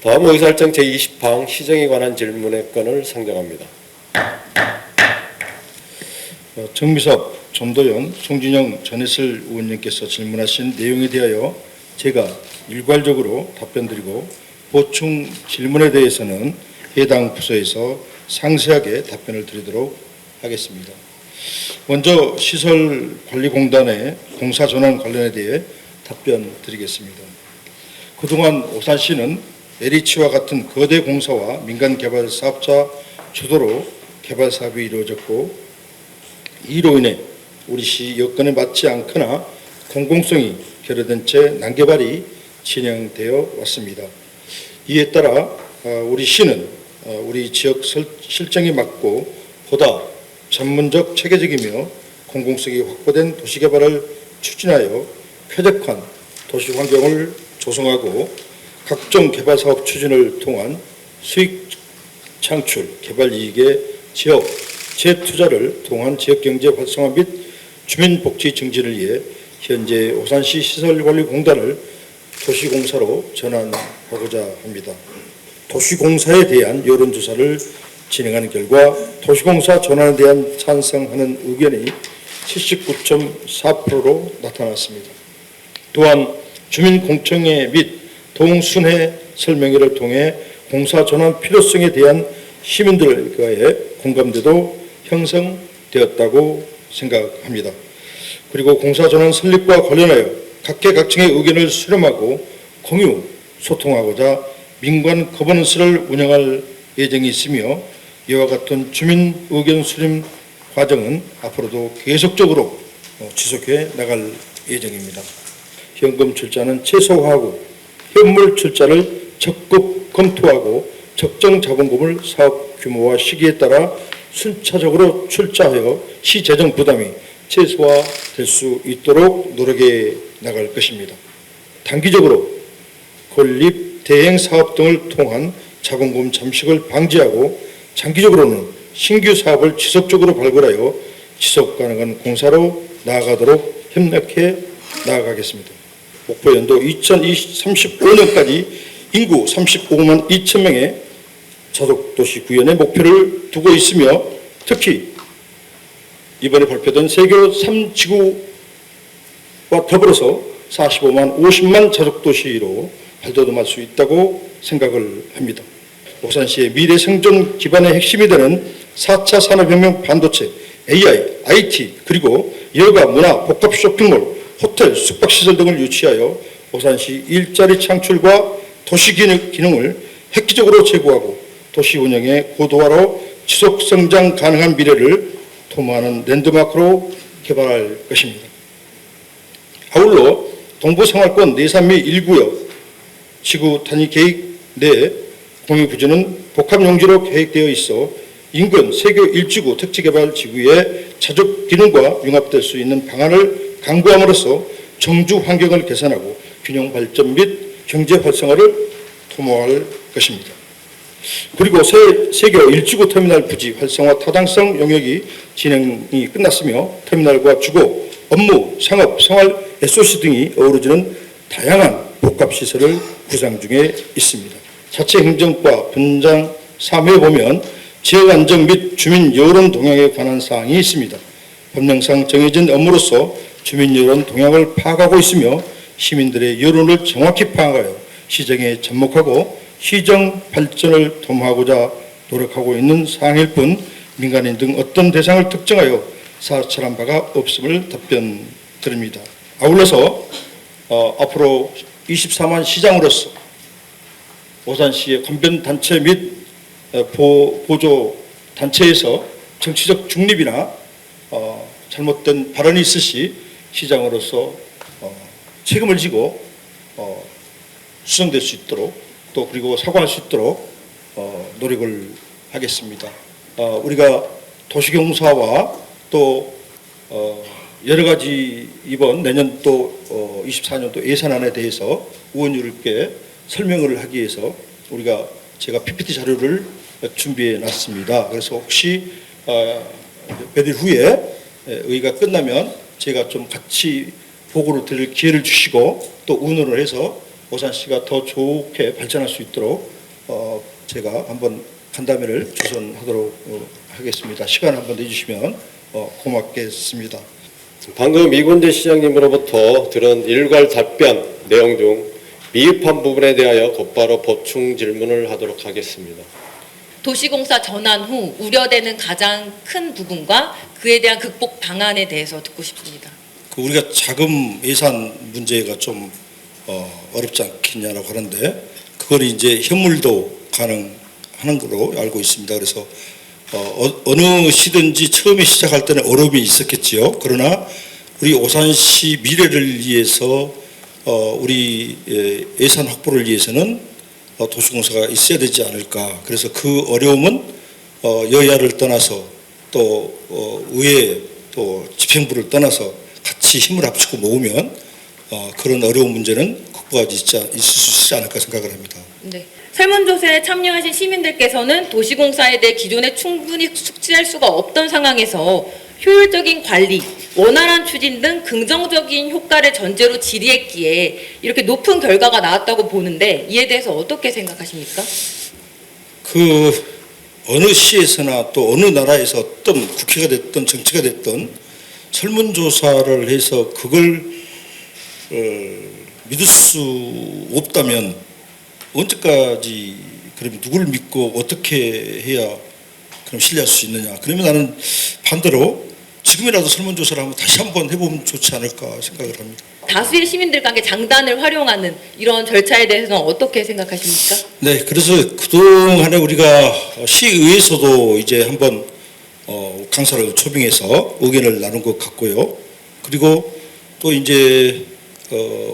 다음 의사일정 제20항 시정에 관한 질문의 건을 상정합니다. 정미섭, 전도연, 송진영, 전해슬 의원님께서 질문하신 내용에 대하여 제가 일괄적으로 답변드리고 보충 질문에 대해서는 해당 부서에서 상세하게 답변을 드리도록 하겠습니다. 먼저 시설관리공단의 공사 전환 관련에 대해 답변드리겠습니다. 그동안 오산시는 LH와 같은 거대 공사와 민간 개발 사업자 주도로 개발 사업이 이루어졌고, 이로 인해 우리 시 여건에 맞지 않거나 공공성이 결여된 채 난개발이 진행되어 왔습니다. 이에 따라 우리 시는 우리 지역 실정에 맞고 보다 전문적, 체계적이며 공공성이 확보된 도시개발을 추진하여 쾌적한 도시 환경을 조성하고 각종 개발 사업 추진을 통한 수익 창출, 개발 이익의 지역 재투자를 통한 지역경제 활성화 및 주민복지 증진을 위해 현재 오산시 시설관리공단을 도시공사로 전환하고자 합니다. 도시공사에 대한 여론조사를 진행한 결과 도시공사 전환에 대한 찬성하는 의견이 79.4%로 나타났습니다. 또한 주민공청회 및 동순회 설명회를 통해 공사 전환 필요성에 대한 시민들과의 공감대도 형성되었다고 생각합니다. 그리고 공사 전환 설립과 관련하여 각계각층의 의견을 수렴하고 공유, 소통하고자 민관 거버넌스를 운영할 예정이 있으며, 이와 같은 주민 의견 수렴 과정은 앞으로도 계속적으로 지속해 나갈 예정입니다. 현금 출자는 최소화하고 현물 출자를 적극 검토하고 적정 자본금을 사업 규모와 시기에 따라 순차적으로 출자하여 시 재정 부담이 최소화될 수 있도록 노력해 나갈 것입니다. 단기적으로 건립, 대행 사업 등을 통한 자본금 잠식을 방지하고 장기적으로는 신규 사업을 지속적으로 발굴하여 지속 가능한 공사로 나아가도록 협력해 나아가겠습니다. 목표 연도 2035년까지 인구 35만 2천 명의 자족도시 구현의 목표를 두고 있으며, 특히 이번에 발표된 세계 3지구와 더불어서 45만 50만 자족도시로 발돋움할 수 있다고 생각을 합니다. 오산시의 미래 생존 기반의 핵심이 되는 4차 산업혁명 반도체, AI, IT, 그리고 여가, 문화, 복합 쇼핑몰, 호텔, 숙박시설 등을 유치하여 오산시 일자리 창출과 도시 기능을 획기적으로 제고하고 도시 운영의 고도화로 지속 성장 가능한 미래를 도모하는 랜드마크로 개발할 것입니다. 아울러 동부생활권 내산 및 1구역 지구 단위 계획 내 공유부지는 복합용지로 계획되어 있어 인근 세교 1지구 택지개발지구의 자족 기능과 융합될 수 있는 방안을 강구함으로써 정주 환경을 개선하고 균형 발전 및 경제 활성화를 도모할 것입니다. 그리고 세교 1지구 터미널 부지 활성화 타당성 영역이 진행이 끝났으며, 터미널과 주거, 업무, 상업, 생활, SOC 등이 어우러지는 다양한 복합시설을 구상 중에 있습니다. 자체 행정과 분장 3회에 보면 지역 안정 및 주민 여론 동향에 관한 사항이 있습니다. 법령상 정해진 업무로서 주민 여론 동향을 파악하고 있으며, 시민들의 여론을 정확히 파악하여 시정에 접목하고 시정 발전을 도모하고자 노력하고 있는 사항일 뿐, 민간인 등 어떤 대상을 특정하여 사찰한 바가 없음을 답변드립니다. 아울러서 앞으로 24만 시장으로서 오산시의 관변단체 및 보조단체에서 정치적 중립이나 잘못된 발언이 있을 시 시장으로서 책임을 지고 수정될 수 있도록, 또 그리고 사과할 수 있도록 노력을 하겠습니다. 우리가 도시공사와 또 여러 가지 이번 내년 또 24년도 예산안에 대해서 의원님께 설명을 하기 위해서 제가 PPT 자료를 준비해 놨습니다. 그래서 혹시 몇일 후에 의가 끝나면 제가 좀 같이 보고를 드릴 기회를 주시고 또 의논을 해서 오산시가 더 좋게 발전할 수 있도록 제가 한번 간담회를 조선하도록 하겠습니다. 시간 한번 내주시면 고맙겠습니다. 방금 이곤재 시장님으로부터 들은 일괄 답변 내용 중 미흡한 부분에 대하여 곧바로 보충 질문을 하도록 하겠습니다. 도시공사 전환 후 우려되는 가장 큰 부분과 그에 대한 극복 방안에 대해서 듣고 싶습니다. 우리가 자금 예산 문제가 좀 어렵지 않겠냐라고 하는데 그걸 이제 현물도 가능하는 걸로 알고 있습니다. 그래서 어느 시든지 처음에 시작할 때는 어려움이 있었겠지요. 그러나 우리 오산시 미래를 위해서 우리 예산 확보를 위해서는 도시공사가 있어야 되지 않을까. 그래서 그 어려움은 여야를 떠나서 또 의회 또 집행부를 떠나서 같이 힘을 합치고 모으면 그런 어려운 문제는 극복하지 있을 수 있지 않을까 생각을 합니다. 네. 설문조사에 참여하신 시민들께서는 도시공사에 대해 기존에 충분히 숙지할 수가 없던 상황에서 효율적인 관리, 원활한 추진 등 긍정적인 효과를 전제로 질의했기에 이렇게 높은 결과가 나왔다고 보는데 이에 대해서 어떻게 생각하십니까? 그 어느 시에서나 또 어느 나라에서 어떤 국회가 됐든 정치가 됐든 설문조사를 해서 그걸 믿을 수 없다면 언제까지 그럼 누구를 믿고 어떻게 해야 그럼 신뢰할 수 있느냐. 그러면 나는 반대로 지금이라도 설문조사를 다시 한번 해보면 좋지 않을까 생각을 합니다. 다수의 시민들과 함께 장단을 활용하는 이런 절차에 대해서는 어떻게 생각하십니까? 네, 그래서 그동안에 우리가 시의회에서도 이제 한번 강사를 초빙해서 의견을 나눈 것 같고요. 그리고 또 이제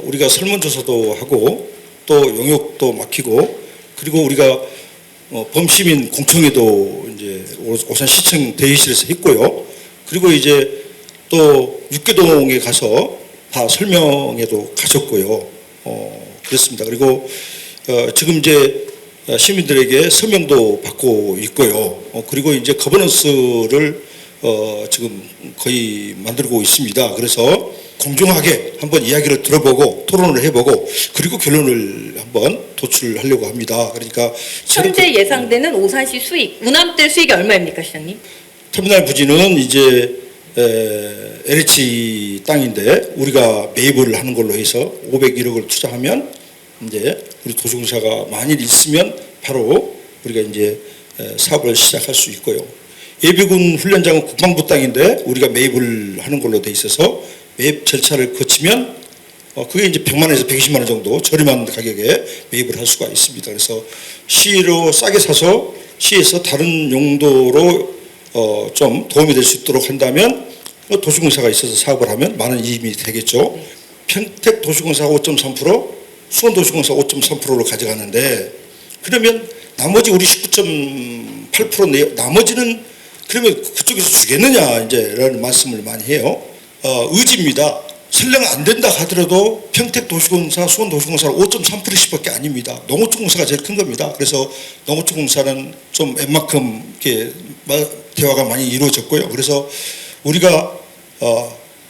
우리가 설문조사도 하고 또 용역도 맡기고 그리고 우리가 범시민 공청회도 이제 오산시청 대의실에서 했고요. 그리고 이제 또 육계동에 가서 다 설명회도 가셨고요. 그렇습니다. 그리고 지금 이제 시민들에게 서명도 받고 있고요. 그리고 이제 거버넌스를 지금 거의 만들고 있습니다. 그래서 공정하게 한번 이야기를 들어보고 토론을 해보고 그리고 결론을 한번 도출하려고 합니다. 그러니까 현재 예상되는 오산시 수익, 운암뜰 수익이 얼마입니까, 시장님? 터미널 부지는 이제 LH 땅인데 우리가 매입을 하는 걸로 해서 501억을 투자하면 이제 우리 도시공사가 만일 있으면 바로 우리가 이제 사업을 시작할 수 있고요. 예비군 훈련장은 국방부 땅인데 우리가 매입을 하는 걸로 돼 있어서 매입 절차를 거치면 그게 이제 100만원에서 120만 원 정도 저렴한 가격에 매입을 할 수가 있습니다. 그래서 시로 싸게 사서 시에서 다른 용도로 좀 도움이 될 수 있도록 한다면 도시공사가 있어서 사업을 하면 많은 이익이 되겠죠. 평택 도시공사가 5.3%, 수원도시공사 5.3%로 가져가는데 그러면 나머지 우리 19.8% 나머지는 그러면 그쪽에서 주겠느냐 이제라는 말씀을 많이 해요. 의지입니다. 설령 안 된다 하더라도 평택 도시공사, 수원 도시공사는 5.3%씩밖에 아닙니다. 농어촌공사가 제일 큰 겁니다. 그래서 농어촌공사는 좀 웬만큼 이렇게 대화가 많이 이루어졌고요. 그래서 우리가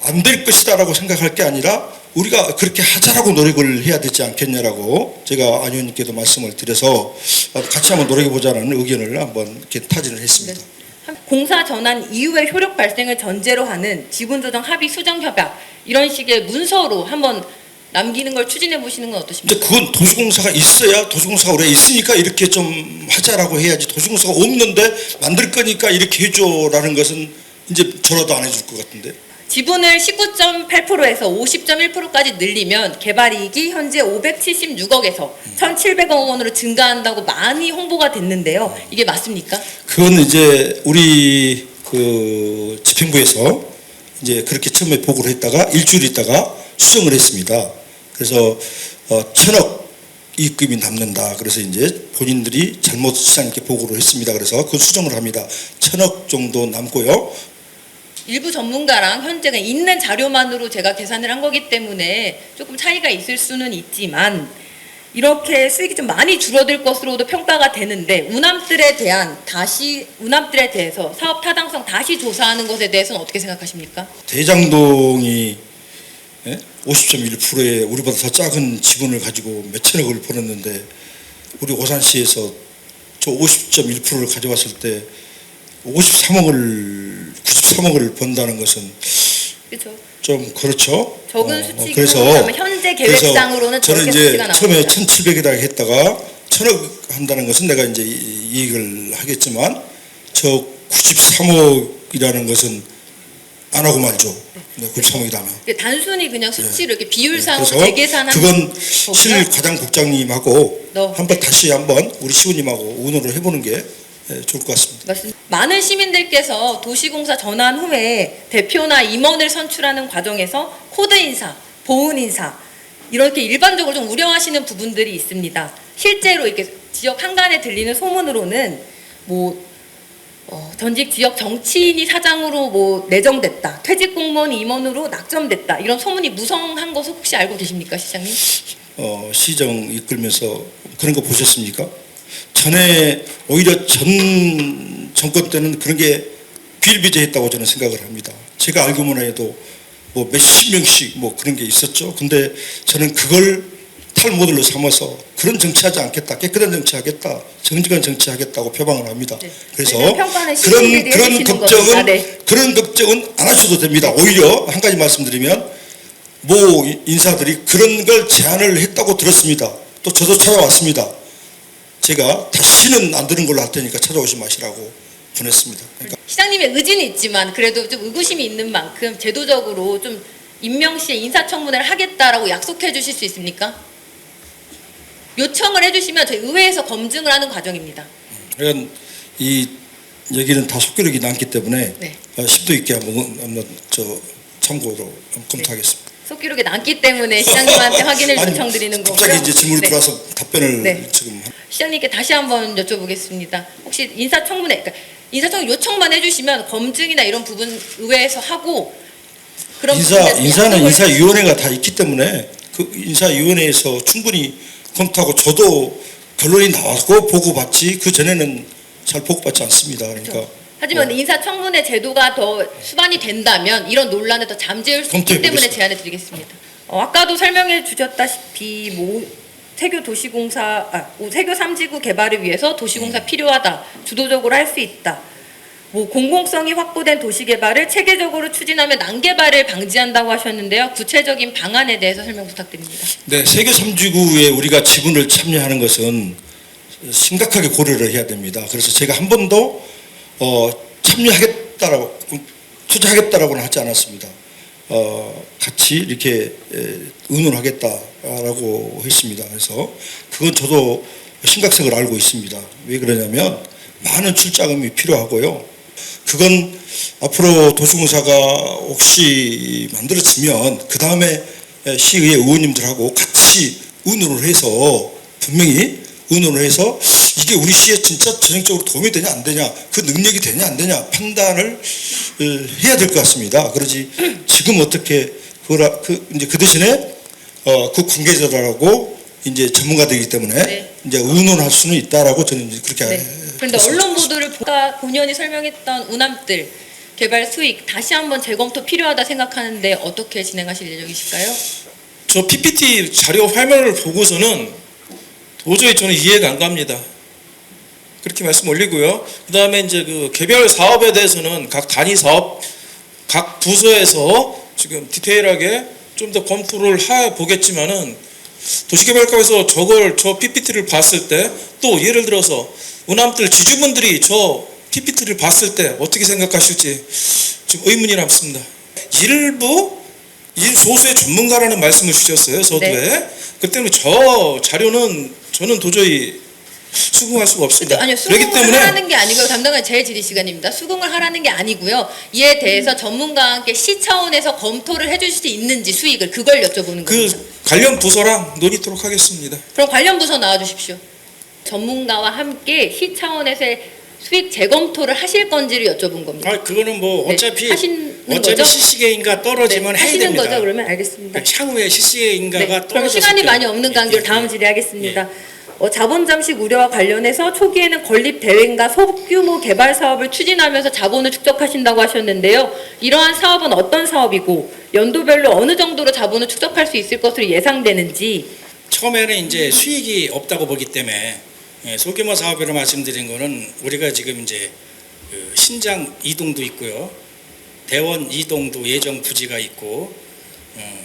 안 될 것이다라고 생각할 게 아니라 우리가 그렇게 하자라고 노력을 해야 되지 않겠냐라고 제가 안 의원님께도 말씀을 드려서 같이 한번 노력해보자는 의견을 한번 이렇게 타진을 했습니다. 네. 공사 전환 이후의 효력 발생을 전제로 하는 지분조정 합의 수정 협약 이런 식의 문서로 한번 남기는 걸 추진해 보시는 건 어떠십니까? 근데 그건 도시공사가 있어야 도시공사가 우리가 있으니까 이렇게 좀 하자라고 해야지 도시공사가 없는데 만들 거니까 이렇게 해줘라는 것은 이제 저라도 안 해줄 것 같은데. 지분을 19.8%에서 50.1%까지 늘리면 개발이익이 현재 576억에서 1,700억 원으로 증가한다고 많이 홍보가 됐는데요. 이게 맞습니까? 그건 이제 우리 그 집행부에서 이제 그렇게 처음에 보고를 했다가 일주일 있다가 수정을 했습니다. 그래서 1,000억 이익금이 남는다. 그래서 이제 본인들이 잘못 시장님께 보고를 했습니다. 그래서 그 수정을 합니다. 1,000억 정도 남고요. 일부 전문가랑 현재 있는 자료만으로 제가 계산을 한 거기 때문에 조금 차이가 있을 수는 있지만 이렇게 수익이 좀 많이 줄어들 것으로도 평가가 되는데 운암뜰에 대해서 사업 타당성 다시 조사하는 것에 대해서는 어떻게 생각하십니까? 대장동이 50.1%의 우리보다 더 작은 지분을 가지고 몇천억을 벌었는데 우리 오산시에서 저 50.1%를 가져왔을 때 93억을 번다는 것은 그렇죠. 좀 그렇죠. 적은 수치고 그래서 그러면 현재 계획상으로는 저는 저렇게 이제 수치가 처음에 나옵니다. 1,700에다가 했다가 1,000억 한다는 것은 내가 이제 이익을 하겠지만 저 93억이라는 것은 안 하고 말죠. 93억이라면. 단순히 그냥 수치로 이렇게 비율상으로 그래서 재계산한 그건 거고요. 실 과장국장님하고 너. 다시 한번 우리 시우님하고 의논을 해보는 게 좋을 것 같습니다. 맞습니다. 많은 시민들께서 도시공사 전환 후에 대표나 임원을 선출하는 과정에서 코드 인사, 보훈 인사 이렇게 일반적으로 좀 우려하시는 부분들이 있습니다. 실제로 이렇게 지역 한간에 들리는 소문으로는 전직 지역 정치인이 사장으로 내정됐다, 퇴직 공무원이 임원으로 낙점됐다 이런 소문이 무성한 것을 혹시 알고 계십니까, 시장님? 시정 이끌면서 그런 거 보셨습니까? 전에 오히려 전 정권 때는 그런 게 비일비재했다고 저는 생각을 합니다. 제가 알기만 해도 몇십 명씩 그런 게 있었죠. 근데 저는 그걸 탈모델로 삼아서 그런 정치하지 않겠다, 깨끗한 정치하겠다, 정직한 정치하겠다고 표방을 합니다. 네. 그래서 평가는 시민들이 해주시는 겁니다. 네. 그런 걱정은 안 하셔도 됩니다. 오히려 한 가지 말씀드리면 인사들이 그런 걸 제안을 했다고 들었습니다. 또 저도 찾아왔습니다. 제가 다시는 안 들은 걸로 할 테니까 찾아오지 마시라고 보냈습니다. 그러니까 시장님의 의지는 있지만 그래도 좀 의구심이 있는 만큼 제도적으로 좀 임명 시에 인사청문회를 하겠다라고 약속해 주실 수 있습니까? 요청을 해주시면 저희 의회에서 검증을 하는 과정입니다. 그러니까 이 여기는 다 속기록이 남기 때문에 네. 심도 있게 한번 참고로 검토하겠습니다. 속기록에 남기 때문에 시장님한테 확인을 요청드리는 거고요. 갑자기 이제 질문이 네. 들어와서 답변을 네. 지금 시장님께 다시 한번 여쭤보겠습니다. 혹시 인사청문회, 인사청문 요청만 해주시면 검증이나 이런 부분 의회에서 하고 그런 인사는 인사위원회가 다 있기 때문에 그 인사위원회에서 충분히 검토하고 저도 결론이 나왔고 보고받지 그 전에는 잘 보고받지 않습니다. 그러니까 하지만 인사청문회 제도가 더 수반이 된다면 이런 논란을 더 잠재울 수 있기 때문에 제안해 드리겠습니다. 아까도 설명해 주셨다시피 세교 3지구 개발을 위해서 도시공사 필요하다, 주도적으로 할 수 있다. 공공성이 확보된 도시개발을 체계적으로 추진하며 난개발을 방지한다고 하셨는데요. 구체적인 방안에 대해서 설명 부탁드립니다. 네, 세교 3지구에 우리가 지분을 참여하는 것은 심각하게 고려를 해야 됩니다. 그래서 제가 한 번도 참여하겠다라고 투자하겠다라고는 하지 않았습니다. 같이 이렇게 의논하겠다라고 했습니다. 그래서 그건 저도 심각성을 알고 있습니다. 왜 그러냐면 많은 출자금이 필요하고요. 그건 앞으로 도시공사가 혹시 만들어지면 그 다음에 시의회 의원님들하고 같이 의논을 해서 분명히 의논을 해서 이게 우리 시에 진짜 전형적으로 도움이 되냐 안 되냐, 그 능력이 되냐 안 되냐 판단을 해야 될 것 같습니다. 그러지 지금 어떻게 이제 그 대신에 그 관계자들하고 이제 전문가들이기 때문에 네. 이제 의논할 수는 있다라고 저는 이제 그렇게. 네. 그런데 언론 보도를 보다 본연이 설명했던 운암들 개발 수익 다시 한번 재검토 필요하다 생각하는데 어떻게 진행하실 예정이실까요? 저 PPT 자료 화면을 보고서는 도저히 저는 이해가 안 갑니다. 그렇게 말씀 올리고요. 그 다음에 이제 그 개별 사업에 대해서는 각 단위 사업, 각 부서에서 지금 디테일하게 좀 더 검토를 해 보겠지만은 도시개발과에서 저 PPT를 봤을 때 또 예를 들어서 운암들 지주분들이 저 PPT를 봤을 때 어떻게 생각하실지 좀 의문이 남습니다. 일부 소수의 전문가라는 말씀을 주셨어요. 서두에. 네. 그 때문에 저 자료는 저는 도저히 수긍할 수가 없습니다. 아니요, 수긍을 하라는 게 아니고요. 담당은 제 질의 시간입니다. 수긍을 하라는 게 아니고요. 이에 대해서 전문가와 함께 시 차원에서 검토를 해줄 수 있는지 수익을 그걸 여쭤보는 겁니다. 그 관련 부서랑 논의토록 하겠습니다. 그럼 관련 부서 나와주십시오. 전문가와 함께 시 차원에서의 수익 재검토를 하실 건지를 여쭤본 겁니다. 그거는 네, 어차피 하시는 거죠? 시시계인가 떨어지면 네, 해야 하시는 됩니다. 거죠? 그러면 알겠습니다. 향후에 시시계인가가 네, 그럼 떨어졌을 시간이 때. 많이 없는 관계로 다음 예. 질의하겠습니다. 자본 잠식 우려와 관련해서 초기에는 건립 대회인가 소규모 개발 사업을 추진하면서 자본을 축적하신다고 하셨는데요. 이러한 사업은 어떤 사업이고 연도별로 어느 정도로 자본을 축적할 수 있을 것으로 예상되는지. 처음에는 이제 수익이 없다고 보기 때문에 소규모 사업으로 말씀드린 거는 우리가 지금 이제 그 신장 이동도 있고요, 대원 이동도 예정 부지가 있고,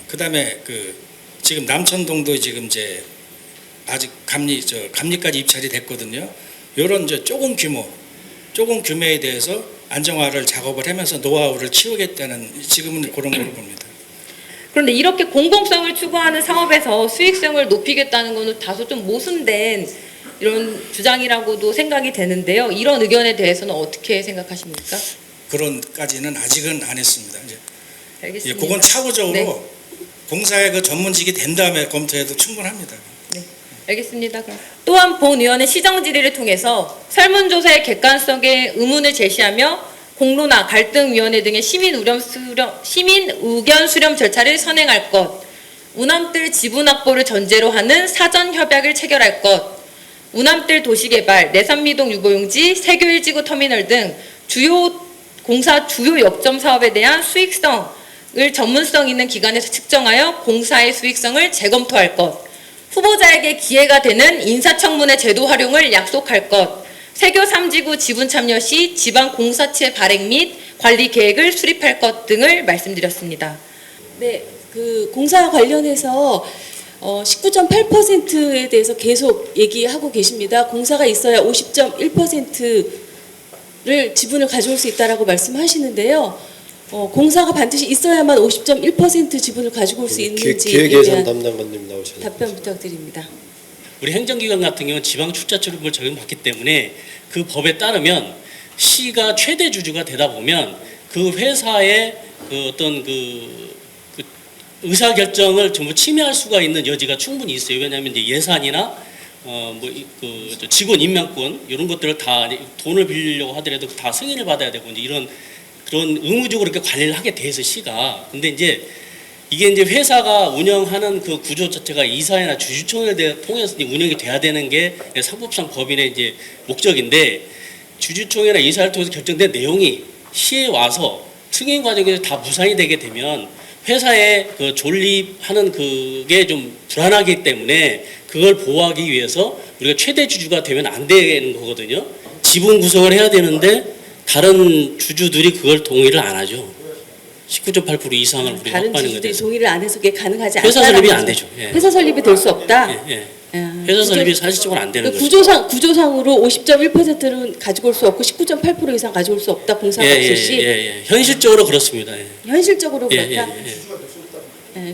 그다음에 그 지금 남천동도 지금 이제 아직 감리까지 입찰이 됐거든요. 이런 이제 조금 규모에 대해서 안정화를 작업을 하면서 노하우를 키우겠다는 지금은 그런 걸로 봅니다. 그런데 이렇게 공공성을 추구하는 사업에서 수익성을 높이겠다는 것은 다소 좀 모순된 이런 주장이라고도 생각이 되는데요. 이런 의견에 대해서는 어떻게 생각하십니까? 그런까지는 아직은 안 했습니다. 이제 알겠습니다. 그건 차후적으로 네. 공사의 그 전문직이 된 다음에 검토해도 충분합니다. 알겠습니다. 그럼. 또한 본 의원의 시정 질의를 통해서 설문조사의 객관성에 의문을 제시하며 공론화, 갈등위원회 등의 시민 의견 수렴 절차를 선행할 것, 우남뜰 지분 확보를 전제로 하는 사전 협약을 체결할 것, 우남뜰 도시개발, 내산미동 유보용지, 세교일지구 터미널 등 공사 주요 역점 사업에 대한 수익성을 전문성 있는 기관에서 측정하여 공사의 수익성을 재검토할 것, 후보자에게 기회가 되는 인사청문회 제도 활용을 약속할 것, 세교 3지구 지분 참여 시 지방 공사체 발행 및 관리 계획을 수립할 것 등을 말씀드렸습니다. 네, 그 공사 관련해서 19.8%에 대해서 계속 얘기하고 계십니다. 공사가 있어야 50.1%를 지분을 가져올 수 있다라고 말씀하시는데요. 공사가 반드시 있어야만 50.1% 지분을 가지고 올 수 있는지에 기획예산 대한 담당관님 나오셨습니다. 답변 부탁드립니다. 우리 행정기관 같은 경우는 지방출자처분을 적용받기 때문에 그 법에 따르면 시가 최대 주주가 되다 보면 그 회사의 그 어떤 그 의사결정을 전부 침해할 수가 있는 여지가 충분히 있어요. 왜냐하면 이제 예산이나 직원 임명권 이런 것들을 다 돈을 빌리려고 하더라도 다 승인을 받아야 되고 이제 이런 그런 의무적으로 이렇게 관리를 하게 돼서 시가. 근데 이제 이게 이제 회사가 운영하는 그 구조 자체가 이사회나 주주총회를 통해서 운영이 돼야 되는 게 상법상 법인의 이제 목적인데, 주주총회나 이사회를 통해서 결정된 내용이 시에 와서 승인 과정에서 다 무산이 되게 되면 회사에 그 존립하는 그게 좀 불안하기 때문에 그걸 보호하기 위해서 우리가 최대 주주가 되면 안 되는 거거든요. 지분 구성을 해야 되는데 다른 주주들이 그걸 동의를 안 하죠. 19.8% 이상을 우리가 다른 확보하는 주주들이 거죠. 동의를 안 해서 그게 가능하지 않다. 회사 설립이 안 되죠. 예. 회사 설립이 될 수 없다. 예, 예. 회사 설립이 사실적으로 안 되는 거죠. 구조상으로 50.1%는 가지고 올 수 없고 19.8% 이상 가지고 올 수 없다. 공사가 없을 시 현실적으로 그렇습니다. 예. 현실적으로 예, 그렇다. 예, 예.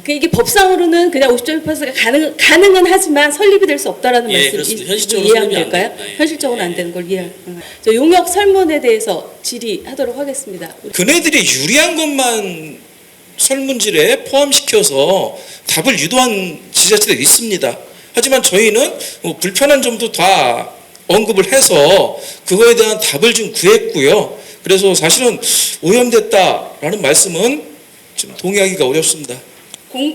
그 이게 법상으로는 그냥 50.1%가 가능은 하지만 설립이 될 수 없다라는 예, 말씀 그렇습니다. 현실적으로 이해하면 설립이 안 될까요? 됩니다. 예. 현실적으로는 예, 안 예. 되는 걸 저 용역 설문에 대해서 질의하도록 하겠습니다. 그네들이 유리한 것만 설문지에 포함시켜서 답을 유도한 지자체들이 있습니다. 하지만 저희는 불편한 점도 다 언급을 해서 그거에 대한 답을 좀 구했고요. 그래서 사실은 오염됐다라는 말씀은 좀 동의하기가 어렵습니다.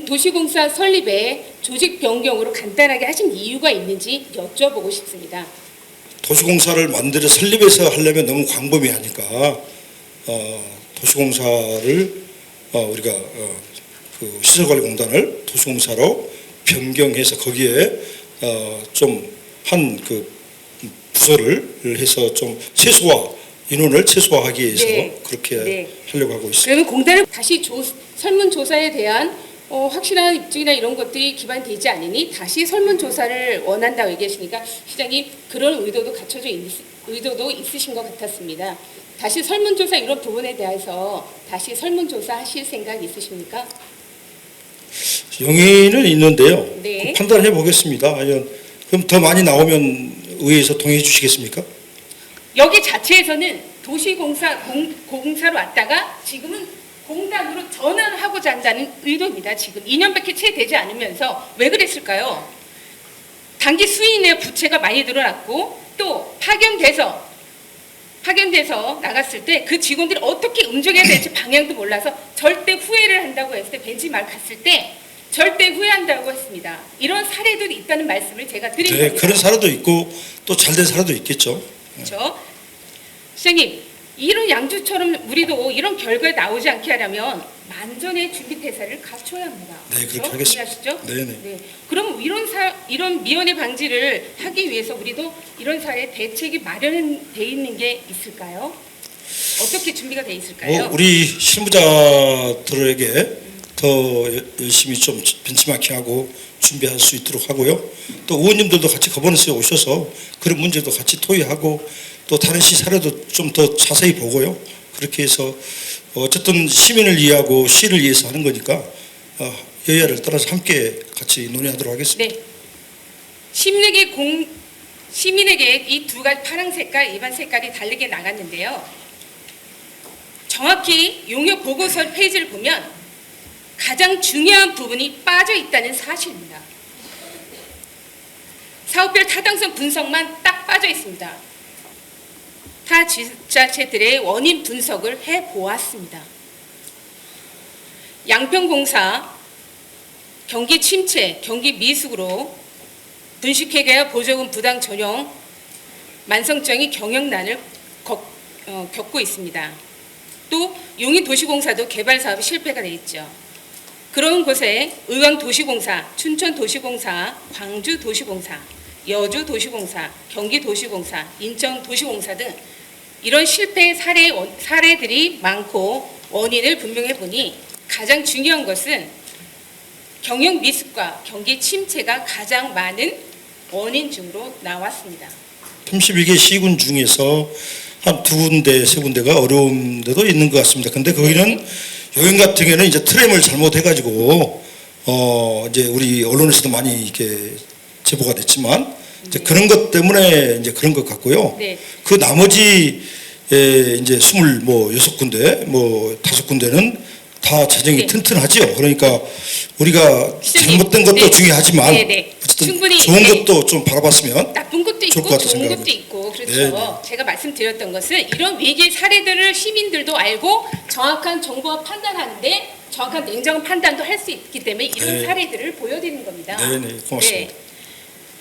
도시공사 설립에 조직 변경으로 간단하게 하신 이유가 있는지 여쭤보고 싶습니다. 도시공사를 만들어 설립해서 하려면 너무 광범위하니까 도시공사를 우리가 그 시설관리공단을 도시공사로 변경해서 거기에 좀 한 그 부서를 해서 좀 인원을 최소화하기 위해서 네. 그렇게 네. 하려고 하고 있습니다. 그러면 공단을 다시 설문조사에 대한 확실한 입증이나 이런 것들이 기반되지 않으니 다시 설문조사를 원한다고 얘기하시니까 시장님 그런 의도도 의도도 있으신 것 같았습니다. 다시 설문조사 이런 부분에 대해서 다시 설문조사 하실 생각 있으십니까? 용의는 있는데요. 네. 판단해 보겠습니다. 그럼 더 많이 나오면 의회에서 동의해 주시겠습니까? 여기 자체에서는 공사로 왔다가 지금은 공단으로 전환하고자 한다는 의도입니다. 지금 2년밖에 채 되지 않으면서 왜 그랬을까요? 단기 수인의 부채가 많이 늘어났고 또 파견돼서 나갔을 때 그 직원들이 어떻게 움직여야 될지 방향도 몰라서 절대 후회를 한다고 했을 때 벤치마크 갔을 때 절대 후회한다고 했습니다. 이런 사례도 있다는 말씀을 제가 드린 네, 겁니다. 그런 사례도 있고 또 잘 된 사례도 있겠죠. 그렇죠? 시장님, 이런 양주처럼 우리도 이런 결과가 나오지 않게 하려면 만전의 준비 태세를 갖춰야 합니다. 네, 그렇게 그렇죠? 하겠습니다. 이해하시죠? 네네. 네. 그럼 이런 미연의 방지를 하기 위해서 우리도 이런 사례 대책이 마련돼 있는 게 있을까요? 어떻게 준비가 돼 있을까요? 우리 실무자들에게 더 열심히 좀 벤치마킹하고 준비할 수 있도록 하고요. 또 의원님들도 같이 거버넌스에 오셔서 그런 문제도 같이 토의하고 또 다른 시 사례도 좀 더 자세히 보고요. 그렇게 해서 어쨌든 시민을 이해하고 시를 위해서 하는 거니까 여야를 따라서 함께 같이 논의하도록 하겠습니다. 네. 시민에게 이 두 가지 파란 색깔, 일반 색깔이 다르게 나갔는데요. 정확히 용역 보고서 페이지를 보면 가장 중요한 부분이 빠져 있다는 사실입니다. 사업별 타당성 분석만 딱 빠져 있습니다. 타 지자체들의 원인 분석을 해보았습니다. 양평공사 경기 침체, 경기 미숙으로 분식회계와 보조금 부당 전용 만성적인 경영난을 겪고 있습니다. 또 용인도시공사도 개발 사업이 실패가 돼 있죠. 그런 곳에 의왕도시공사, 춘천도시공사, 광주도시공사, 여주도시공사, 경기도시공사, 인천도시공사 등 이런 실패 사례들이 많고 원인을 분명해 보니 가장 중요한 것은 경영 미숙과 경기 침체가 가장 많은 원인 중으로 나왔습니다. 32개 시군 중에서 한 두 군데, 세 군데가 어려운 데도 있는 것 같습니다. 근데 거기는 여행 같은 경우는 이제 트램을 잘못해가지고 이제 우리 언론에서도 많이 이렇게 제보가 됐지만 이제 그런 것 때문에 이제 그런 것 같고요. 네. 그 나머지 이제 26군데, 5군데는 다 재정이 네. 튼튼하죠. 그러니까 우리가 시장님, 잘못된 것도 네. 중요하지만 네, 네. 어쨌든 충분히, 좋은 네. 것도 좀 바라봤으면 나쁜 것도 좋을 있고 것 같다 좋은 것도 생각합니다. 있고 그렇죠. 네, 네. 제가 말씀드렸던 것은 이런 위기 사례들을 시민들도 알고 정확한 정보와 판단하는데 정확한 냉정한 판단도 할 수 있기 때문에 이런 네. 사례들을 보여드리는 겁니다. 네, 네, 고맙습니다.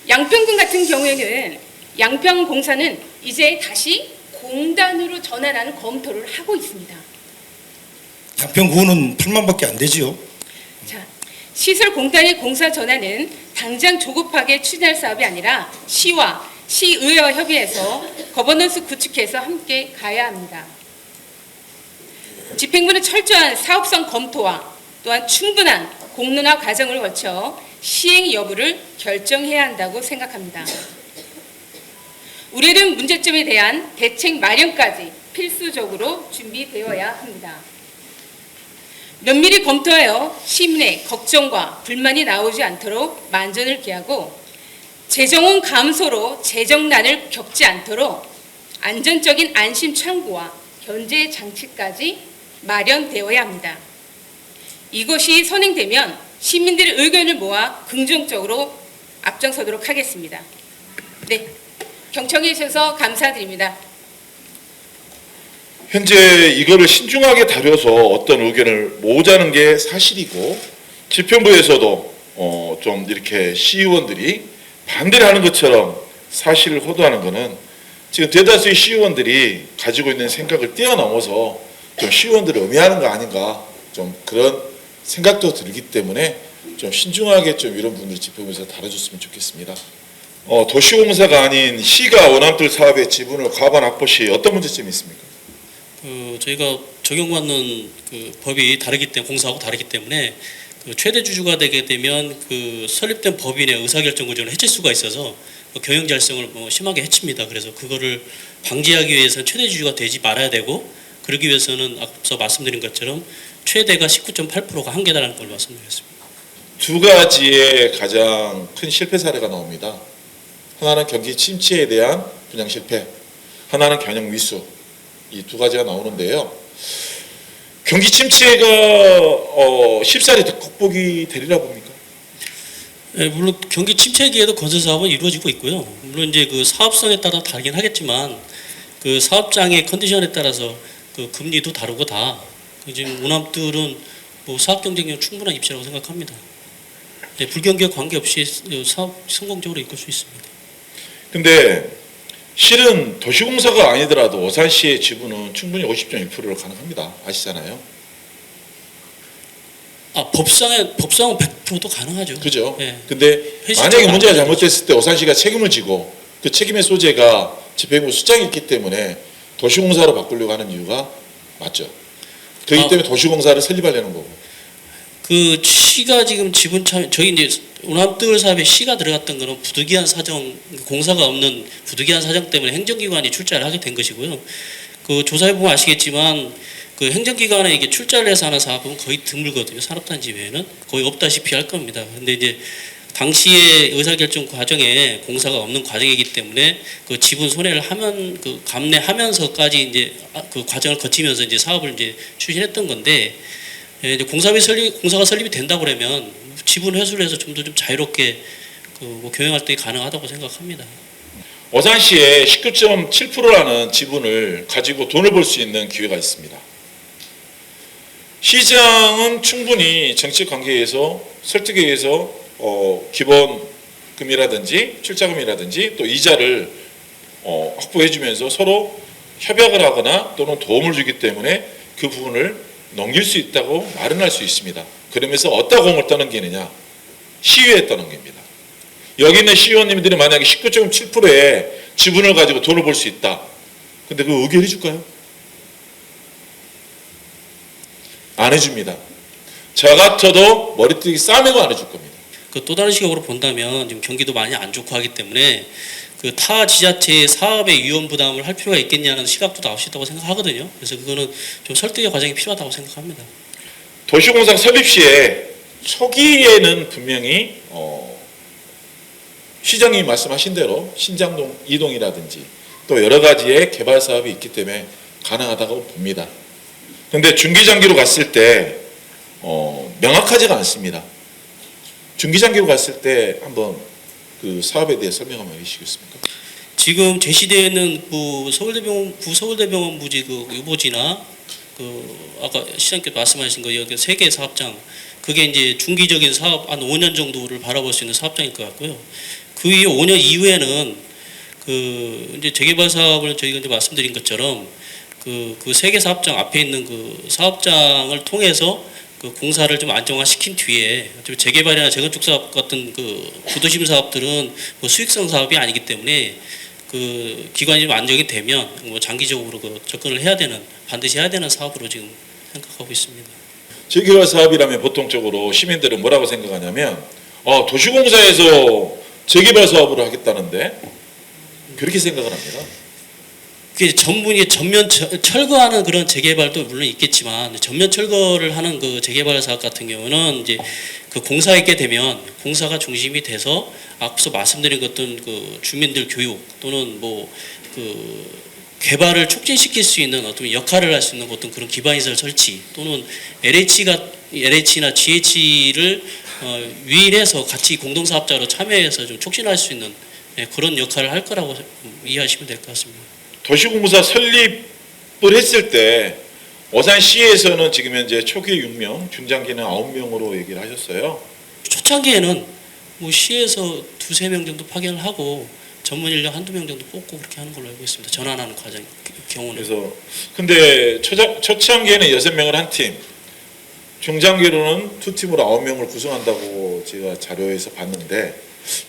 양평군 같은 경우에는 양평공사는 이제 다시 공단으로 전환하는 검토를 하고 있습니다. 양평구는 8만밖에 안 되지요. 자, 시설공단의 공사 전환은 당장 조급하게 추진할 사업이 아니라 시와 시의회와 협의해서 거버넌스 구축해서 함께 가야 합니다. 집행부는 철저한 사업성 검토와 또한 충분한 공론화 과정을 거쳐 시행 여부를 결정해야 한다고 생각합니다. 우려된 문제점에 대한 대책 마련까지 필수적으로 준비되어야 합니다. 면밀히 검토하여 시민의 걱정과 불만이 나오지 않도록 만전을 기하고 재정원 감소로 재정난을 겪지 않도록 안전적인 안심 창구와 견제 장치까지 마련되어야 합니다. 이것이 선행되면 시민들의 의견을 모아 긍정적으로 앞장서도록 하겠습니다. 네, 경청해 주셔서 감사드립니다. 현재 이거를 신중하게 다뤄서 어떤 의견을 모으자는 게 사실이고 집행부에서도 좀 이렇게 시의원들이 반대를 하는 것처럼 사실을 호도하는 것은 지금 대다수의 시의원들이 가지고 있는 생각을 뛰어넘어서 좀 시의원들을 음해하는 거 아닌가 좀 그런 생각도 들기 때문에 좀 신중하게 좀 이런 부분을 집행부에서 다뤄줬으면 좋겠습니다. 도시공사가 아닌 시가 원암들 사업의 지분을 과반 확보 시 어떤 문제점이 있습니까? 저희가 적용받는 그 법이 다르기 때문에 공사하고 다르기 때문에 그 최대 주주가 되게 되면 그 설립된 법인의 의사결정 구조를 해칠 수가 있어서 경영 잘성을 심하게 해칩니다. 그래서 그거를 방지하기 위해서는 최대 주주가 되지 말아야 되고 그러기 위해서는 앞서 말씀드린 것처럼 최대가 19.8%가 한계다라는 걸 말씀드렸습니다. 두 가지의 가장 큰 실패 사례가 나옵니다. 하나는 경기 침체에 대한 분양 실패, 하나는 경영 미수. 이 두 가지가 나오는데요. 경기 침체가 쉽사리 극복이 되리라 봅니까? 네, 물론 경기 침체기에도 건설 사업은 이루어지고 있고요. 물론 이제 그 사업성에 따라 다르긴 하겠지만 그 사업장의 컨디션에 따라서 그 금리도 다르고 다 지금 운암들은 뭐 사업 경쟁력 충분한 입지라고 생각합니다. 네, 불경기와 관계없이 사업 성공적으로 이끌 수 있습니다. 근데 실은 도시공사가 아니더라도 오산시의 지분은 충분히 50.2%로 가능합니다. 아시잖아요. 법상은 100%도 가능하죠. 그죠? 네. 근데 현실적으로 만약에 문제가 안 되죠. 잘못됐을 때 오산시가 책임을 지고 그 책임의 소재가 집행부 수장이 있기 때문에 도시공사로 바꾸려고 하는 이유가 맞죠. 그렇기 때문에 도시공사를 설립하려는 거고. 그 시가 지금 지분 참 저희 이제 오남뜨을 사업에 시가 들어갔던 거는 부득이한 사정, 공사가 없는 부득이한 사정 때문에 행정기관이 출자를 하게 된 것이고요. 그 조사해 보면 아시겠지만 그 행정기관에 이게 출자를 해서 하는 사업은 거의 드물거든요. 산업단지 외에는 거의 없다시피 할 겁니다. 근데 이제 당시의 의사결정 과정에 공사가 없는 과정이기 때문에 그 지분 손해를 하면 그 감내하면서까지 이제 그 과정을 거치면서 이제 사업을 이제 추진했던 건데, 이제 공사가 설립이 된다 그러면 지분 회수를 해서 좀 더 좀 자유롭게 그 뭐 경영 활동이 가능하다고 생각합니다. 오산시에 19.7%라는 지분을 가지고 돈을 벌 수 있는 기회가 있습니다. 시장은 충분히 정책 관계에서 설득에 의해서 기본금이라든지 출자금이라든지 또 이자를 확보해주면서 서로 협약을 하거나 또는 도움을 주기 때문에 그 부분을 넘길 수 있다고 마련할 수 있습니다. 그러면서 어디다 공을 떠넘기느냐? 시의회에 떠넘깁니다. 여기 있는 시의원님들이 만약에 19.7%의 지분을 가지고 돈을 벌 수 있다. 근데 그거 의결해 줄까요? 안 해줍니다. 저 같아도 머리띠 싸매고 안 해줄 겁니다. 그 또 다른 시각으로 본다면 지금 경기도 많이 안 좋고 하기 때문에 그 타 지자체의 사업의 위험 부담을 할 필요가 있겠냐는 시각도 나올 수 있다고 생각하거든요. 그래서 그거는 좀 설득의 과정이 필요하다고 생각합니다. 도시공사 설립 시에 초기에는 분명히 시장님이 말씀하신 대로 신장동 이동이라든지 또 여러 가지의 개발 사업이 있기 때문에 가능하다고 봅니다. 그런데 중기장기로 갔을 때 명확하지가 않습니다. 중기장기로 갔을 때 한번 그 사업에 대해 설명 한번 해주시겠습니까? 지금 제시되는 서울대병원 부지 그 유보지나 그 아까 시장님께서 말씀하신 거 여기 3개 사업장, 그게 이제 중기적인 사업 한 5년 정도를 바라볼 수 있는 사업장일 것 같고요. 그 이후 5년 이후에는 그 이제 재개발 사업을 저희가 이제 말씀드린 것처럼 그 3개 사업장 앞에 있는 그 사업장을 통해서 그 공사를 좀 안정화시킨 뒤에 재개발이나 재건축 사업 같은 그 부도심 사업들은 뭐 수익성 사업이 아니기 때문에 그 기관이 좀 안정이 되면 뭐 장기적으로 그 접근을 해야 되는, 반드시 해야 되는 사업으로 지금 생각하고 있습니다. 재개발 사업이라면 보통적으로 시민들은 뭐라고 생각하냐면 도시공사에서 재개발 사업을 하겠다는데 그렇게 생각을 합니다. 그게 전문이 전면 철거하는 그런 재개발도 물론 있겠지만 전면 철거를 하는 그 재개발 사업 같은 경우는 이제 그 공사하게 되면 공사가 중심이 돼서 앞서 말씀드린 어떤 그 주민들 교육 또는 뭐 그 개발을 촉진시킬 수 있는 어떤 역할을 할 수 있는 어떤 그런 기반시설 설치 또는 LH나 GH를 위인해서 같이 공동사업자로 참여해서 좀 촉진할 수 있는 그런 역할을 할 거라고 이해하시면 될 것 같습니다. 도시공사 설립을 했을 때 오산시에서는 지금 현재 초기 6명, 중장기는 9명으로 얘기를 하셨어요. 초창기에는 뭐 시에서 2-3명 정도 파견을 하고 전문 인력 1-2명 정도 뽑고 그렇게 하는 걸로 알고 있습니다. 전환하는 과정 경우는. 그래서 근데 초창기에는 6명을 한 팀, 중장기로는 2팀으로 9명을 구성한다고 제가 자료에서 봤는데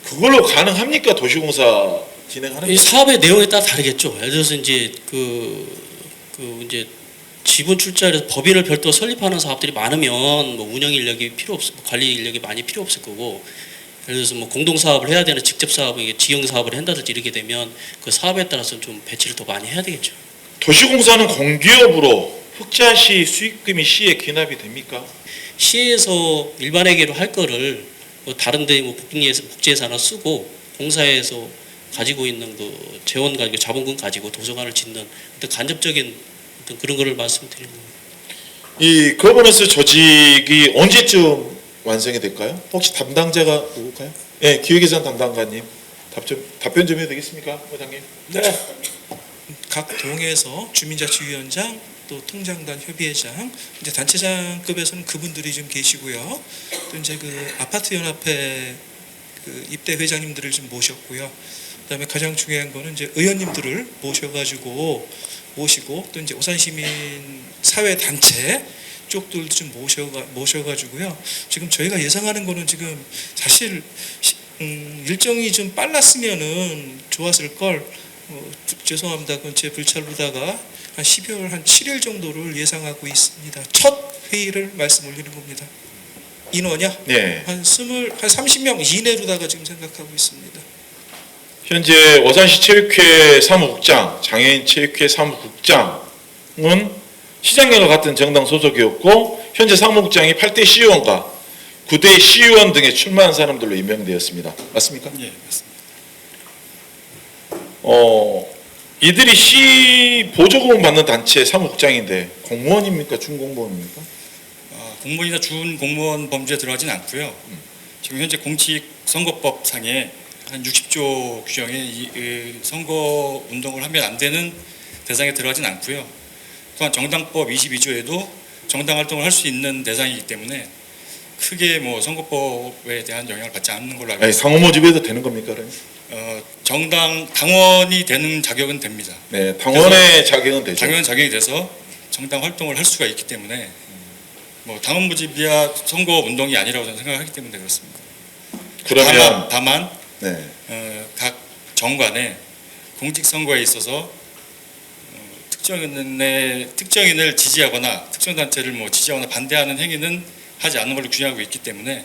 그걸로 가능합니까? 도시공사 진행하는 이 사업의 내용에 따라 다르겠죠. 예를 들어서 이제 이제 지분 출자를 법인을 별도로 설립하는 사업들이 많으면 뭐 운영 인력이 필요 없고 관리 인력이 많이 필요 없을 거고, 예를 들어서 뭐 공동 사업을 해야 되는 직접 사업을 지형 사업을 한다든지 이렇게 되면 그 사업에 따라서 좀 배치를 더 많이 해야 되겠죠. 도시공사는 공기업으로 흑자시 수익금이 시에 기납이 됩니까? 시에서 일반회계로 할 거를 뭐 다른데 뭐 복지예산을 쓰고 공사에서 가지고 있는 그 재원 가지고 자본금 가지고 도서관을 짓는 어떤 간접적인 어떤 그런 거를 말씀드리는 겁니다. 이 거버넌스 조직이 언제쯤 완성이 될까요? 혹시 담당자가 누굴까요? 네, 기획예산 담당관님 답변 좀 해도 되겠습니까, 회장님? 네. 각 동에서 주민자치위원장, 또 통장단 협의회장, 이제 단체장급에서는 그분들이 좀 계시고요. 또 이제 그 아파트 연합회 그 입대 회장님들을 좀 모셨고요. 그다음에 가장 중요한 거는 이제 의원님들을 모시고 또 이제 오산시민 사회 단체 쪽들도 좀 모셔가지고요. 지금 저희가 예상하는 거는 지금 사실 일정이 좀 빨랐으면은 좋았을 걸. 죄송합니다. 그건 제 불찰로다가 한 12월 한 7일 정도를 예상하고 있습니다. 첫 회의를 말씀 올리는 겁니다. 인원이요? 네. 한 30명 이내로다가 지금 생각하고 있습니다. 현재 오산시 체육회 사무국장, 장애인 체육회 사무국장은 시장님과 같은 정당 소속이었고 현재 사무국장이 8대 시의원과 9대 시의원 등에 출마한 사람들로 임명되었습니다. 맞습니까? 예, 맞습니다. 이들이 시 보조금을 받는 단체 사무국장인데 공무원입니까? 준공무원입니까? 공무원이나 준공무원 범죄에 들어가진 않고요. 지금 현재 공직선거법상에 한 60조 규정에 이 선거 운동을 하면 안 되는 대상에 들어가진 않고요. 또한 정당법 22조에도 정당 활동을 할 수 있는 대상이기 때문에 크게 뭐 선거법에 대한 영향을 받지 않는 걸로 알고 아니, 있습니다. 상호 모집에도 되는 겁니까? 그러면? 정당 당원이 되는 자격은 됩니다. 네, 당원의 자격은 되죠. 당원 자격이 돼서 정당 활동을 할 수가 있기 때문에 뭐 당원 모집이야 선거 운동이 아니라고 저는 생각하기 때문에 그렇습니다. 그러면 다만 네. 각 정관에 공직선거에 있어서 특정인을 지지하거나 특정 단체를 뭐 지지하거나 반대하는 행위는 하지 않는 걸로 규정하고 있기 때문에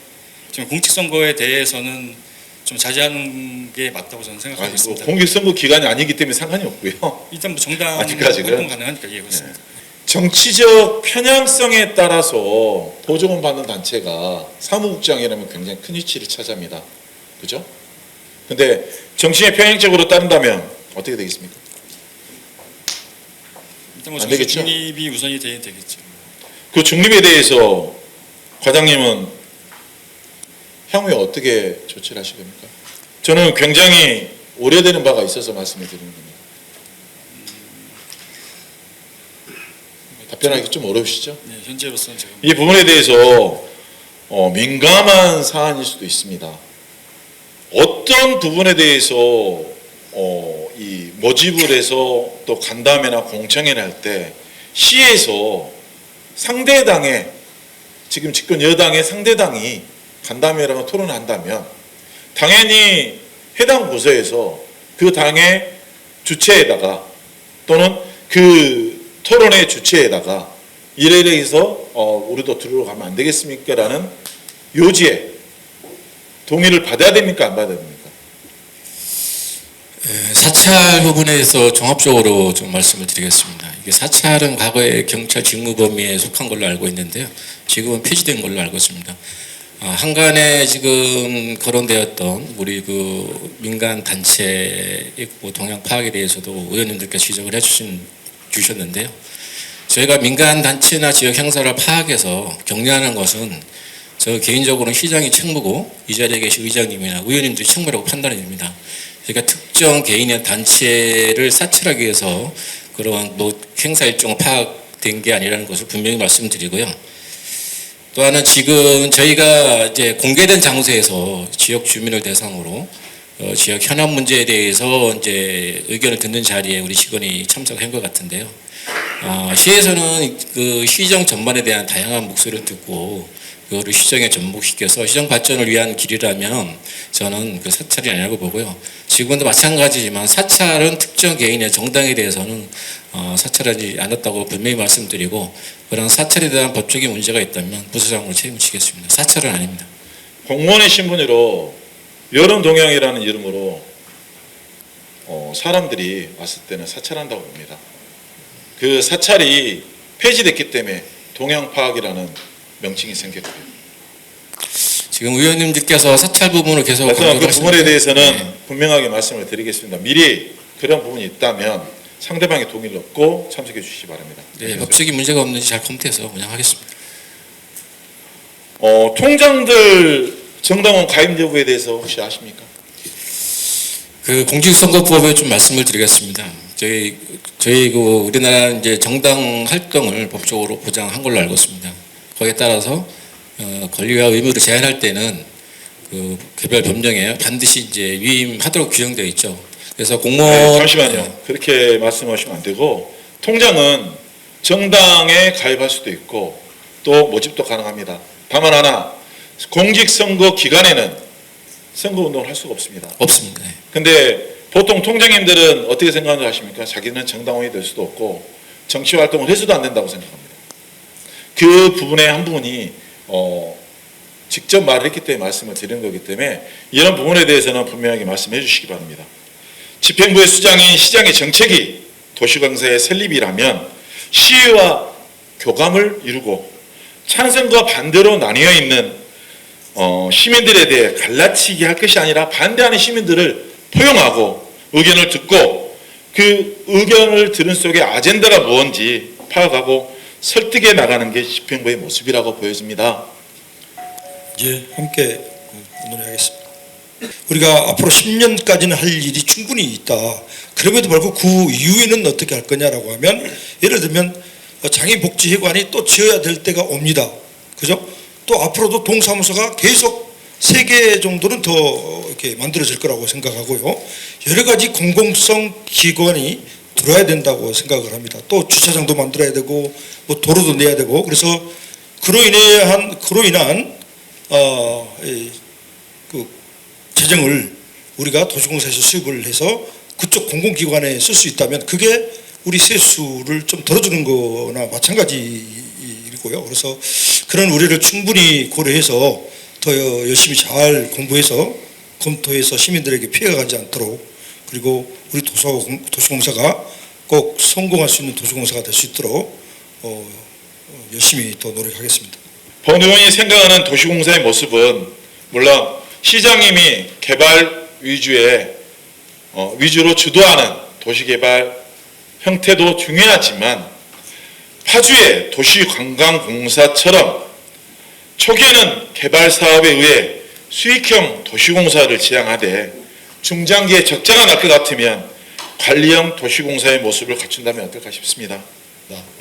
지금 공직선거에 대해서는 좀 자제하는 게 맞다고 저는 생각하고 아니, 있습니다. 공직선거 기간이 아니기 때문에 상관이 없고요. 일단 뭐 정당 아직까지는? 활동 가능하니까 예, 그렇습니다. 정치적 편향성에 따라서 보조금 받는 단체가 사무국장이라면 굉장히 큰 위치를 차지합니다. 그죠? 근데 정치의 편향적으로 따른다면 어떻게 되겠습니까? 일단 뭐 안 되겠죠? 중립이 우선이 되겠죠. 그 중립에 대해서 과장님은 향후에 어떻게 조치를 하실 겁니까? 저는 굉장히 오래되는 바가 있어서 말씀을 드리는 겁니다. 답변하기 좀 어려우시죠? 네, 현재로서는 제가 이 부분에 대해서 민감한 사안일 수도 있습니다. 어떤 부분에 대해서 이 모집을 해서 또 간담회나 공청회를 할 때 시에서 상대당의 지금 집권 여당의 상대당이 간담회라고 토론을 한다면 당연히 해당 부서에서 그 당의 주체에다가 또는 그 토론의 주체에다가 이래 해서 우리도 들어가면 안 되겠습니까? 라는 요지에 동의를 받아야 됩니까? 안 받아야 됩니까? 사찰 부분에서 종합적으로 좀 말씀을 드리겠습니다. 이게 사찰은 과거에 경찰 직무 범위에 속한 걸로 알고 있는데요. 지금은 폐지된 걸로 알고 있습니다. 한간에 지금 거론되었던 우리 그 민간 단체 동향 파악에 대해서도 의원님들께서 지적을 주셨는데요. 저희가 민간 단체나 지역 행사를 파악해서 격려하는 것은 저 개인적으로는 시장이 책무고 이 자리에 계신 의장님이나 의원님들이 책무라고 판단이 됩니다. 그러니까 특정 개인의 단체를 사찰하기 위해서 그런 뭐 행사 일정을 파악된 게 아니라는 것을 분명히 말씀드리고요. 또 하나는 지금 저희가 이제 공개된 장소에서 지역 주민을 대상으로 지역 현안 문제에 대해서 이제 의견을 듣는 자리에 우리 직원이 참석한 것 같은데요. 시에서는 그 시정 전반에 대한 다양한 목소리를 듣고 그거를 시정에 접목시켜서 시정 발전을 위한 길이라면 저는 그 사찰이 아니라고 보고요. 지금도 마찬가지지만 사찰은 특정 개인의 정당에 대해서는 사찰하지 않았다고 분명히 말씀드리고 그런 사찰에 대한 법적인 문제가 있다면 부서장으로 책임지겠습니다. 사찰은 아닙니다. 공무원의 신분으로 여론동향이라는 이름으로 사람들이 왔을 때는 사찰한다고 봅니다. 그 사찰이 폐지됐기 때문에 동향파악이라는 명칭이 생겼고요. 지금 의원님들께서 사찰 부분을 계속 하지만 그 부분에 대해서는 네. 분명하게 말씀을 드리겠습니다. 미리 그런 부분이 있다면 상대방의 동의를 얻고 참석해 주시기 바랍니다. 네, 법적인 문제가 없는지 잘 검토해서 운영하겠습니다. 통장들 정당원 가입 여부에 대해서 혹시 아십니까? 그 공직선거법에 좀 말씀을 드리겠습니다. 저희 그 우리나라 이제 정당 활동을 법적으로 보장한 걸로 알고 있습니다. 거기에 따라서 권리와 의무를 제한할 때는 그 개별 법령에 반드시 이제 위임하도록 규정되어 있죠. 그래서 공무원 네, 잠시만요. 그렇게 말씀하시면 안 되고 통장은 정당에 가입할 수도 있고 또 모집도 가능합니다. 다만 하나 공직선거 기간에는 선거운동을 할 수가 없습니다. 없습니다. 네. 근데 보통 통장님들은 어떻게 생각하는지 아십니까? 자기는 정당원이 될 수도 없고 정치활동을 해서도 안 된다고 생각합니다. 그 부분의 한 부분이 직접 말을 했기 때문에 말씀을 드리는 거기 때문에 이런 부분에 대해서는 분명하게 말씀해 주시기 바랍니다. 집행부의 수장인 시장의 정책이 도시공사의 설립이라면 시의와 교감을 이루고 찬성과 반대로 나뉘어 있는 시민들에 대해 갈라치기 할 것이 아니라 반대하는 시민들을 포용하고 의견을 듣고 그 의견을 들은 속에 아젠다가 무엇인지 파악하고 설득해 나가는 게 집행부의 모습이라고 보여집니다. 예, 함께 논의하겠습니다. 우리가 앞으로 10년까지는 할 일이 충분히 있다. 그럼에도 불구하고 그 이후에는 어떻게 할 거냐라고 하면 예를 들면 장애복지회관이 또 지어야 될 때가 옵니다. 그죠? 또 앞으로도 동사무소가 계속 3개 정도는 더 이렇게 만들어질 거라고 생각하고요. 여러 가지 공공성 기관이 들어야 된다고 생각을 합니다. 또 주차장도 만들어야 되고 뭐 도로도 내야 되고 그래서 그로 인한 그 재정을 우리가 도시공사에서 수입을 해서 그쪽 공공기관에 쓸 수 있다면 그게 우리 세수를 좀 덜어주는 거나 마찬가지이고요. 그래서 그런 우려를 충분히 고려해서 더 열심히 잘 공부해서 검토해서 시민들에게 피해가 가지 않도록 그리고 우리 도시공사가 꼭 성공할 수 있는 도시공사가 될 수 있도록 열심히 더 노력하겠습니다. 본 의원이 생각하는 도시공사의 모습은 물론 시장님이 개발 위주로 주도하는 도시개발 형태도 중요하지만 파주의 도시관광공사처럼 초기에는 개발 사업에 의해 수익형 도시공사를 지향하되 중장기에 적자가 날 것 같으면 관리형 도시공사의 모습을 갖춘다면 어떨까 싶습니다.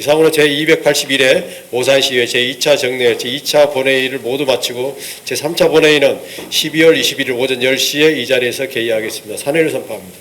이상으로 제281회 오산시의회 제2차 정례 제2차 본회의를 모두 마치고 제3차 본회의는 12월 21일 오전 10시에 이 자리에서 개의하겠습니다. 산회를 선포합니다.